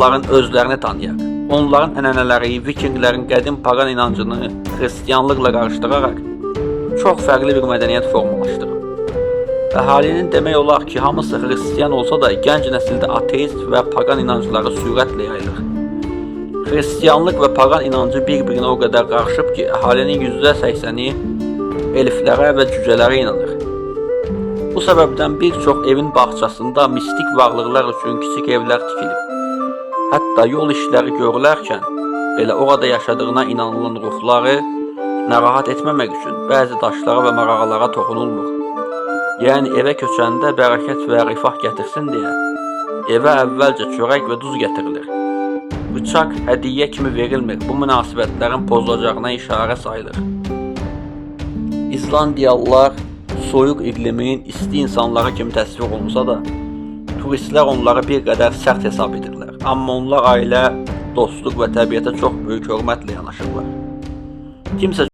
onların özlərini tanıyaq. Onların ənənələri, vikinglərin qədim pagan inancını xristianlıqla qarışdıraraq çox fərqli bir mədəniyyət formalaşdırıb. Əhalinin demək olar ki, hamısı xristian olsa da gənc nəsildə ateist və pagan inancları sürətlə yayılır. Xristianlıq və pagan inancı bir-birinə o qədər qarışıb ki, əhalinin %80-i elflərə və cücələrə inanır. Bu səbəbdən bir çox evin bağçasında mistik varlıqlar üçün kiçik evlər tikilib. Hətta yol işləri görülərkən belə orada yaşadığına inanılan ruhları narahat etməmək üçün bəzi daşlara və mağaralara toxunulmur. Yəni evə köçəndə bərəkət və rifah gətirsin deyə evə əvvəlcə çörək və duz gətirilir. Bıçaq hədiyyə kimi verilmir, bu münasibətlərin pozulacağına işarə sayılır. İzlandiyalılar soyuq iqliminin isti insanları kimi təsvir olunsa da, turistlər onları bir qədər sərt hesab edirlər. Amma onlar ailə, dostluq və təbiətə çox böyük hörmətlə yanaşırlar. Kimsə